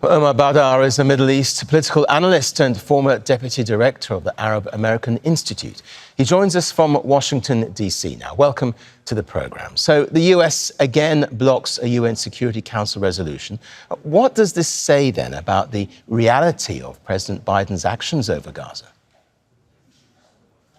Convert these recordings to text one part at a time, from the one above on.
Omar Baddar is a Middle East political analyst and former deputy director of the Arab American Institute. He joins us from Washington, D.C. now. Welcome to the programme. So the US again blocks a UN Security Council resolution. What does this say then about the reality of President Biden's actions over Gaza?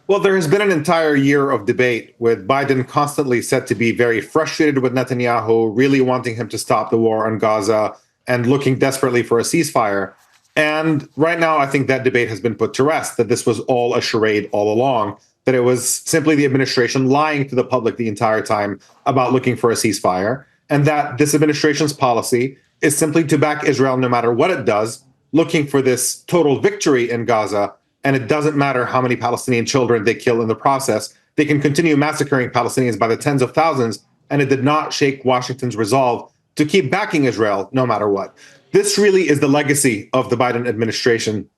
Well, there has been an entire year of debate with Biden constantly said to be very frustrated with Netanyahu, really wanting him to stop the war on Gaza and looking desperately for a ceasefire. And right now, I think that debate has been put to rest, that this was all a charade all along, that it was simply the administration lying to the public the entire time about looking for a ceasefire, and that this administration's policy is simply to back Israel no matter what it does, looking for this total victory in Gaza. And it doesn't matter how many Palestinian children they kill in the process. They can continue massacring Palestinians by the tens of thousands, and it did not shake Washington's resolve to keep backing Israel no matter what. This really is the legacy of the Biden administration.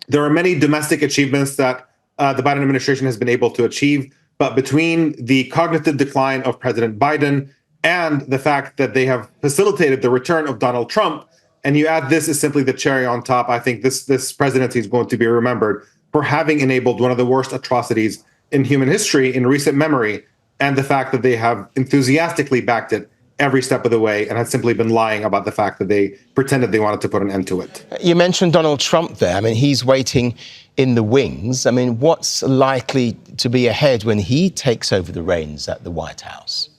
There are many domestic achievements that the Biden administration has been able to achieve, but between the cognitive decline of President Biden and the fact that they have facilitated the return of Donald Trump, and you add this is simply the cherry on top, I think this presidency is going to be remembered for having enabled one of the worst atrocities in human history in recent memory, and the fact that they have enthusiastically backed it every step of the way and had simply been lying about the fact that they pretended they wanted to put an end to it. You mentioned Donald Trump there. I mean, he's waiting in the wings. I mean, what's likely to be ahead when he takes over the reins at the White House?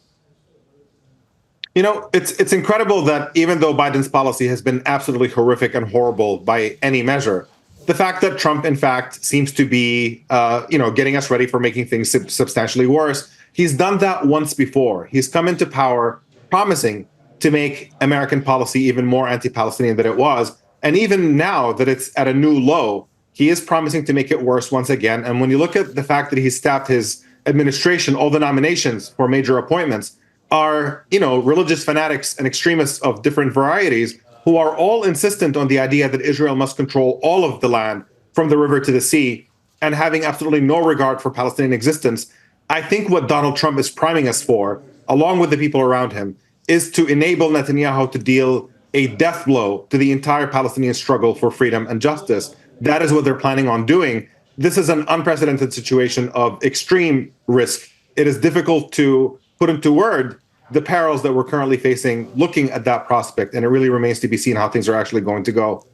You know, it's incredible that even though Biden's policy has been absolutely horrific and horrible by any measure, the fact that Trump, in fact, seems to be, getting us ready for making things substantially worse. He's done that once before. He's come into power promising to make American policy even more anti-Palestinian than it was. And even now that it's at a new low, he is promising to make it worse once again. And when you look at the fact that he's staffed his administration, all the nominations for major appointments are, religious fanatics and extremists of different varieties who are all insistent on the idea that Israel must control all of the land from the river to the sea and having absolutely no regard for Palestinian existence. I think what Donald Trump is priming us for, along with the people around him, is to enable Netanyahu to deal a death blow to the entire Palestinian struggle for freedom and justice. That is what they're planning on doing. This is an unprecedented situation of extreme risk. It is difficult to put into word the perils that we're currently facing looking at that prospect, and it really remains to be seen how things are actually going to go.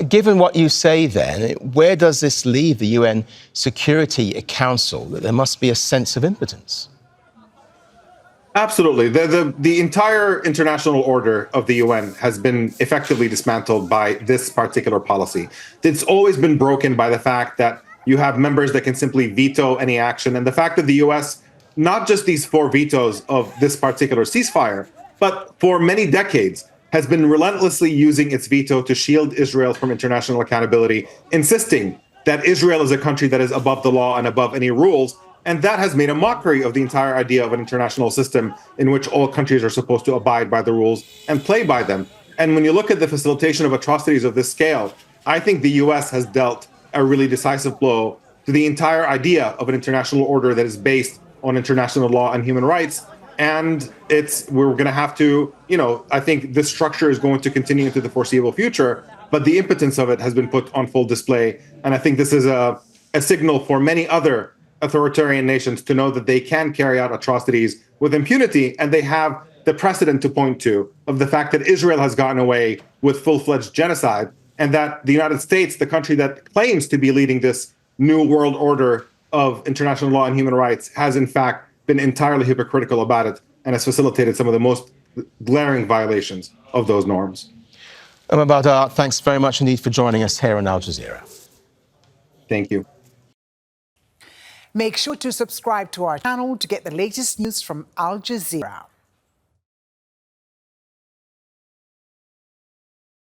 Given what you say then, where does this leave the UN Security Council? That there must be a sense of impotence. Absolutely. The entire international order of the UN has been effectively dismantled by this particular policy. It's always been broken by the fact that you have members that can simply veto any action, and the fact that the US, not just these 4 vetoes of this particular ceasefire, but for many decades has been relentlessly using its veto to shield Israel from international accountability, insisting that Israel is a country that is above the law and above any rules. And that has made a mockery of the entire idea of an international system in which all countries are supposed to abide by the rules and play by them. And when you look at the facilitation of atrocities of this scale, I think the US has dealt a really decisive blow to the entire idea of an international order that is based on international law and human rights. And we're going to have to, I think this structure is going to continue into the foreseeable future, but the impotence of it has been put on full display. And I think this is a signal for many other authoritarian nations to know that they can carry out atrocities with impunity, and they have the precedent to point to of the fact that Israel has gotten away with full-fledged genocide, and that the United States, the country that claims to be leading this new world order of international law and human rights, has in fact been entirely hypocritical about it and has facilitated some of the most glaring violations of those norms. Omar Baddar, thanks very much indeed for joining us here on Al Jazeera. Thank you. Make sure to subscribe to our channel to get the latest news from Al Jazeera.